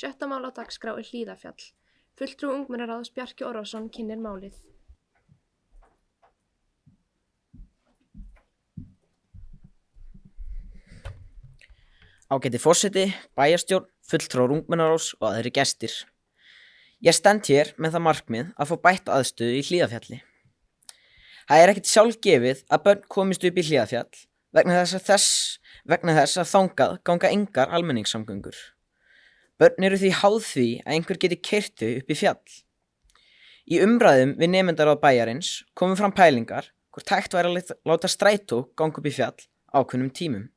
Sjötta mál á dagskrá Hlíðarfjall. Fulltrúi ungmennaráðs Bjarki Orrason kynnir málið. Ágæti forseti, bæjarstjórn, fulltrúar ungmennaráðs og aðrir gestir. Ég stend hér með það markmið að fá bætt aðstöðu í Hlíðarfjalli. Það er ekkert sjálfgefið að börn komist upp í Hlíðarfjall vegna þess að þangað ganga engar almenningssamgöngur. Börn eru því háð því að einhver geti keyrt þau upp í fjall. Í umræðum við nemendaráð bæjarins komu fram pælingar hvort hægt væri að láta strætó ganga upp í fjall á ákveðnum tímum.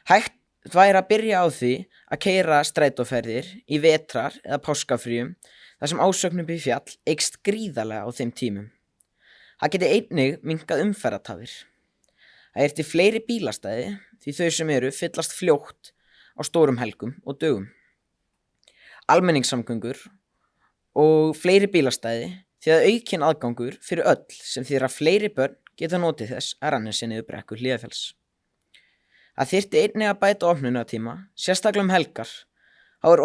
Hægt væri að byrja á því að keyra strætóferðir í vetrar eða páskafríum þar sem ásókn upp í fjall eykst gríðarlega á þeim tímum. Það geti einnig minnkað umferðartafir. Það er til fleiri bílastæði því þau sem eru fyllast fljótt á stórum helgum og dögum. Almenningssamgöngur og fleiri bílastæði því að aukinn aðgangur fyrir öll sem þýðir að fleiri börn geta notið þess að renna sér niður brekkur Hlíðarfjalls. Það þyrfti einnig að bæta opnunartíma, sérstaklega helgar. Þá er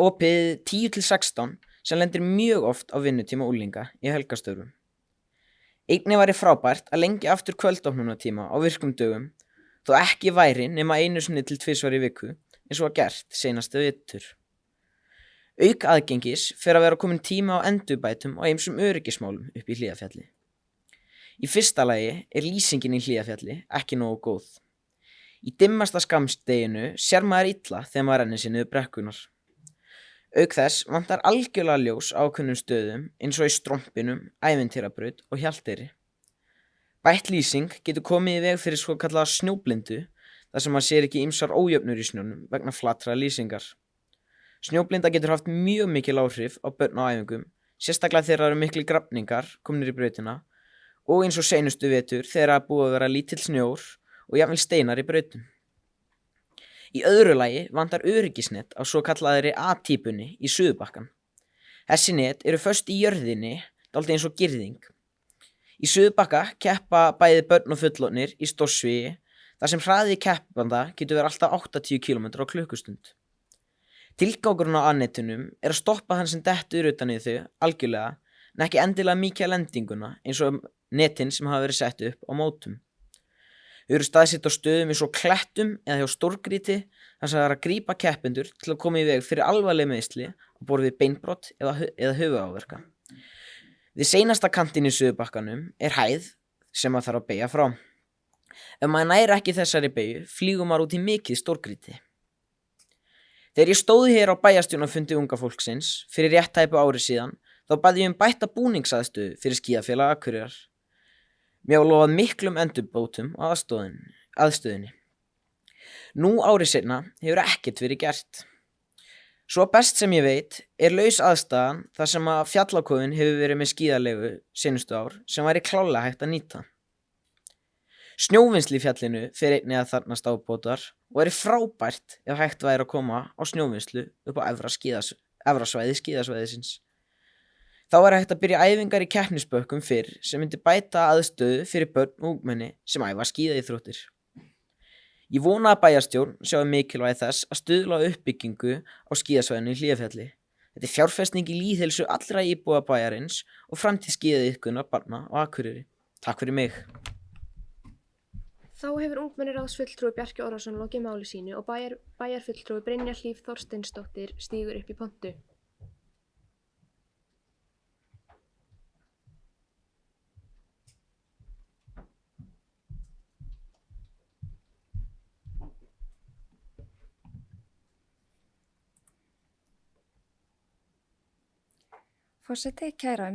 opið 10 til 16 sem lendir mjög oft á vinnutíma unglinga í helgastörfum. Einnig væri frábært að lengja aftur kvöldopnunartíma á virkum dögum, þó ekki væri nema 1 sinni til 2 í viku eins og var gert seinasta vetur. Auk aðgengis fer að vera komin tíma á endurbætum og ýmsum öryggismálum upp í Hlíðarfjalli. Í fyrsta lagi er lýsingin í Hlíðarfjalli ekki nógu góð. Í dimmasta skammdeginu sér maður illa þegar maður rennir sér niður brekkurnar. Auk þess vantar algjörlega ljós á ákveðnum stöðum eins og í Strompinum, Ævintýrabraut og Hjalteyri. Bætt lýsing getur komið í veg fyrir svokallaða snjóblindu þar sem maður sér ekki ýmsar ójöfnur í snjónum vegna flattra lýsingar. Snjóblinda getur haft mjög mikil áhrif á börn á æfingum, sérstaklega þegar það eru miklir grafningar komnir í brautina og eins og seinustu vetur þegar það búið að vera lítill snjór og jafnvel steinar í brautum. Í öðru lagi vantar öryggisnet á svokallaðri A-típunni í Suðurbakkann. Þessi net eru föst í jörðinni, dálítið eins og girðing. Í Suðurbakka keppa bæði börn og fullorðnir í stórsvigi, þar sem hraði keppanda getur verið alltaf 80 km á klukkustund. Tilgangurinn á A-netunum er að stoppa þann sem dettur utan í þau algjörlega, en ekki endilega mikið að lendinguna eins og netin sem hafa verið sett upp á mótum. Þau eru staðsett á stöðum eins og klettum eða hjá stórgrýti þar sem það er að grípa keppendur til að koma í veg fyrir alvarleg meiðsli á borð við beinbrot eða höfuðáverka. Við seinasta kantinn í Suðurbakkanum er hæð sem maður þarf að beygja frá. Ef maður nær ekki þessari beygju flýgur maður út í mikið stórgrýti. Þegar ég stóð hér á bæjarstjórnarfundi unga fólksins fyrir rétt tæpu ári síðan, þá bað ég bætta búningsaðstöðu fyrir skíðafélag Akureyrar. Mér var lofað miklum endurbótum á aðstöðunni. Nú ári seinna hefur ekkert verið gert. Svo best sem ég veit er laus aðstaðan þar sem að Fjallakofinn hefur verið með skíðalegu seinustu ár sem væri klárlega hægt að nýta. Snjóvinnsla í fjallinu fer einnig að þarfnast ábótar og er frábært ef hægt væri að koma á snjóvinnslu upp á efra svæði skíðasvæðisins. Þá er hægt að byrja æfingar í keppnisbökkum fyrr sem myndi bæta aðstöðu fyrir börn og ungmenni sem æfa skíðaíþróttir. Ég vona að bæjarstjórn sjái mikilvægi þess að stuðla að uppbyggingu á skíðasvæðinu í Hlíðarfjalli. Þetta er fjárfesting í lýðheilsu allra íbúa bæjarins og framtíð skíðaiðkunar barna á Akureyri. Takk fyrir mig. Þá hefur ungmennaráðsfulltrúi Bjarki Orrason lokið máli sínu og bæjarfulltrúi Brynja Hlíf Þorsteinsdóttir stígur upp í pontu. Forseti, kæra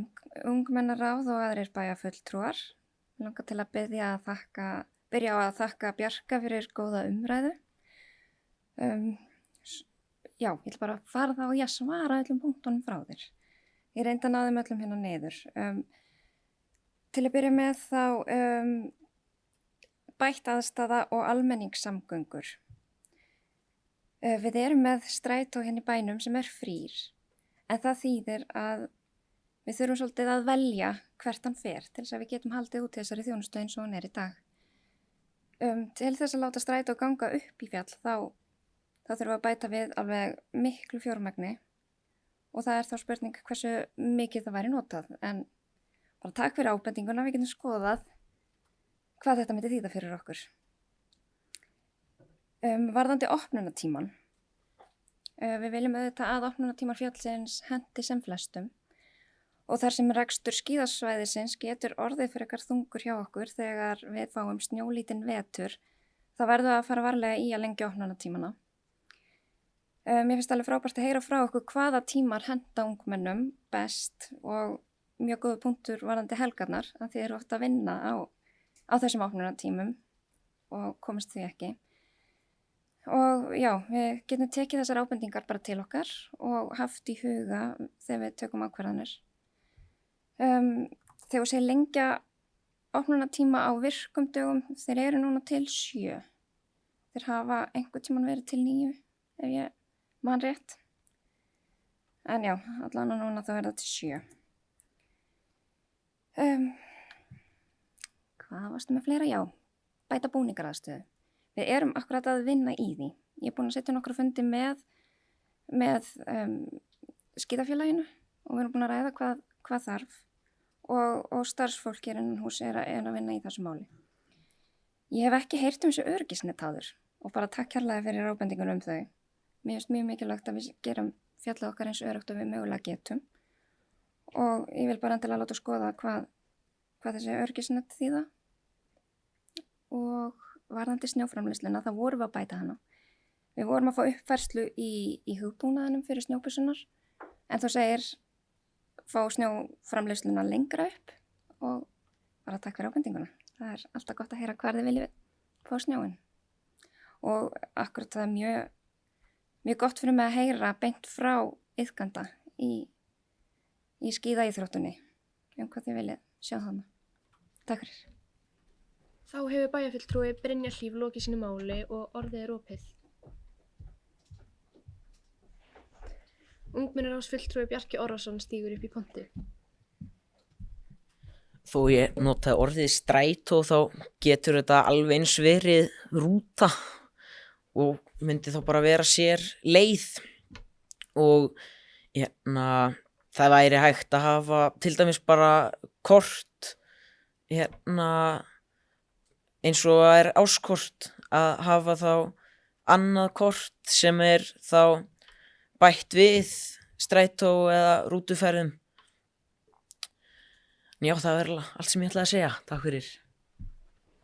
ungmennaráð og aðrir bæjarfulltrúar. Mig langar til að byrja á að þakka Bjarka fyrir góða umræðu. Ég ætla bara að fara þá í að svara öllum punktunum frá þér. Ég reyndi að ná þeim öllum hérna niður. Til að byrja með þá bætt aðstaða og almenningssamgöngur. Við erum með strætó hérna í bænum sem er frýr, en það þýðir að við þurfum svolítið að velja hvert hann fer til þess að við getum haldið út þessari þjónustu eins og hann er í dag. Til þess að láta strætó ganga upp í fjall þá þá þurfum við að bæta við alveg miklu fjármagni og það þá spurning hversu mikið það væri notað. En bara takk fyrir ábendinguna, við getum skoðað hvað þetta myndi þýða fyrir okkur. Varðandi opnunartíman. Við viljum auðvitað að opnunartímar fjallsins hendi sem flestum og þar sem rekstur skíðasvæðisins getur orðið frekar þungur hjá okkur þegar við fáum snjólítinn vetur, þá verðum við að fara varlega í að lengja opnunartímana. Mér finnst alveg frábært að heyra frá okkur hvaða tímar henta ungmennum best og mjög góður punktur varðandi helgarnar, að þið eru oft að vinna á þessum opnunartímum og komist því ekki. Og já, við getum tekið þessar ábendingar bara til okkar og haft í huga þegar við tökum ákvarðanir. Þegar við segjum lengja opnunartíma á virkum dögum, þeir eru núna til 7. Þeir hafa einhvern tímann verið til 9, ef ég man rétt. En já, allan og núna þá er það til 7. Hvað varstu með fleira? Já, bæta búningaraðstöðu. Við erum akkurat að vinna í því. Ég er búin að setja nokkra fundi með skíðafélaginu og við erum búin að ræða hvað þarf og starfsfólk innan hús er að vinna í þessu máli. Ég hef ekki heyrt þessu öryggisnet áður og bara takk kærlega fyrir ábendingunum þau. Mér finnst mjög mikilvægt að við gerum fjallið okkar eins öruggt og við mögulega getum og ég vil bara endilega láta skoða hvað þessi öryggisnet þýða og varðandi snjóframleiðsluna, þá vorum við að bæta hana. Við vorum að fá uppfærslu í hugbúnaðinum fyrir snjóbyssunar, en þú segir fá snjóframleiðsluna lengra upp og bara takk fyrir ábendinguna. Það er alltaf gott að heyra hvar þið viljið fá snjóin. Og akkurat það er mjög gott fyrir mig að heyra beint frá iðkanda í skíðaíþróttunni hvað þið viljið sjá þarna. Takk fyrir. Þá hefur bæjarfulltrúi Brynjar Hlíf lokið sínu máli og orðið er opið. Ungmennaráðsfulltrúi Bjarki Orrason stígur upp í pontu. Þó ég notaði orðið strætó þá getur þetta alveg eins verið rúta og myndi þá bara vera sér leið og það væri hægt að hafa til dæmis bara kort eins og það er áskort að hafa þá annað kort sem er þá bætt við strætó eða rútuferðum. Já, það er allt sem ég ætlaði að segja. Takk fyrir.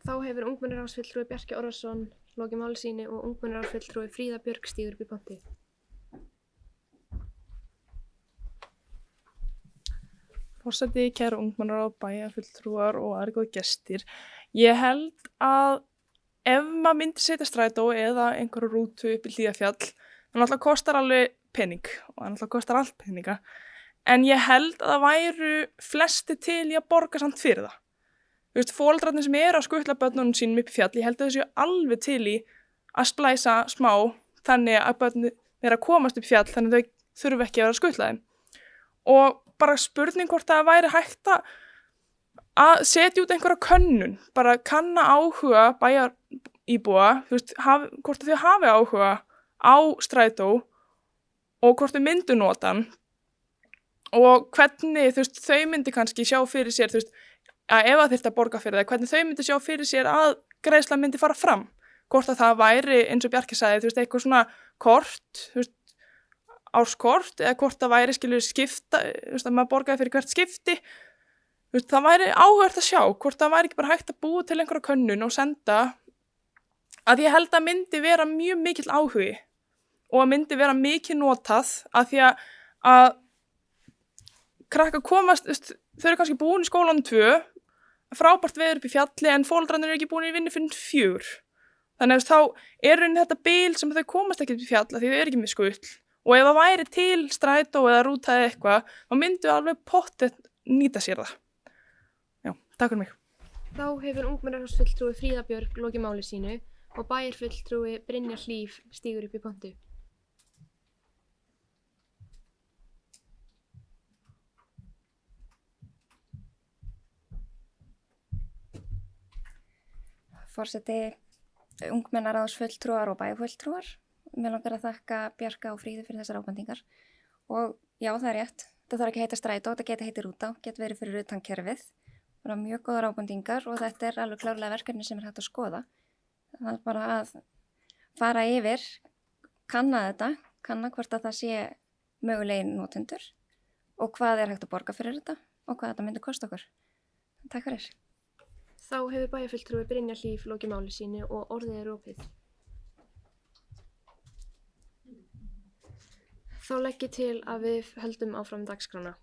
Þá hefur ungmennaráðsfulltrúi Bjarki Orrason lokið máli sínu og ungmennaráðsfulltrúi Fríða Björk stígur upp í pontu. Forseti, kæru ungmennaráð, bæjarfulltrúar og aðrir góðir gestir. Ég held að ef maður myndi setja strætó eða einhverju rútu upp í Hlíðarfjall, það náttúrulega kostar alveg pening og það náttúrulega kostar allt peninga. En ég held að það væru flesti til í að borga samt fyrir það. Þú veist, foreldrarnir sem eru að skutla börnunum sínum upp í fjall, ég held að þau séu alveg til í að splæsa smá þannig að börnunum eru að komast upp í fjall þannig að þau þurfi ekki að vera að skutla þeim. Og bara spurning hvort það væri hægt að setja út einhverja könnun, bara kanna áhuga bæjaríbúa, þú veist, hvort þau hafi áhuga á strætó og hvort þau myndu nota hann og hvernig, þú veist, þau myndi kannski sjá fyrir sér, þú veist, að ef það þyrfti að borga fyrir það, hvernig þau myndi sjá fyrir sér að greiðslan myndi fara fram, hvort að það væri, eins og Bjarki sagði, þú veist, eitthvað svona kort, þú veist, árskort eða hvort það væri skipta, þú veist, að maður borgaði fyrir hvert skipti. Þú veist, það væri áhugavert að sjá hvort það væri ekki bara hægt að búa til einhverja könnun og senda, að ég held að myndi vera mjög mikill áhugi og að myndi vera mikið notað að því að krakkar komast, þú veist, þau eru kannski búin í skólanum 2, frábært veður upp í fjalli en foreldrarnir eru ekki búin í vinnu fyrir 4. Þannig að þá er þetta bil sem þau komast ekki upp í fjall að því þau eru ekki með skull. Og ef það væri til strætó eða rúta eða eitthvað, þá myndu alveg pottið nýta sér það. Já, takk fyrir mig. Þá hefur ungmennaráðsfulltrúi Fríða Björk lokið máli sínu og bæjarfulltrúi Brynjar Hlíf stígur upp í pontu. Forseti, ungmennaráðsfulltrúar og bæjarfulltrúar Mér langar að þakka Bjarka og Fríðu fyrir þessar ábendingar og já, það er rétt. Það þarf ekki að heita strætó, þetta geti heiti rúta, geti verið fyrir utan kerfið. Bara mjög góðar ábendingar og þetta er alveg klárlega verkefni sem er hægt að skoða. Það er bara að fara yfir, kanna þetta, kanna hvort að það sé mögulegin notendur og hvað er hægt að borga fyrir þetta og hvað þetta myndi kosta okkur. Takk fyrir. Þá hefur bæjarfulltrúi Brynjar Hlíf lokið máli sínu og orðið er opið. Þá legg ég til að við höldum áfram dagskrána.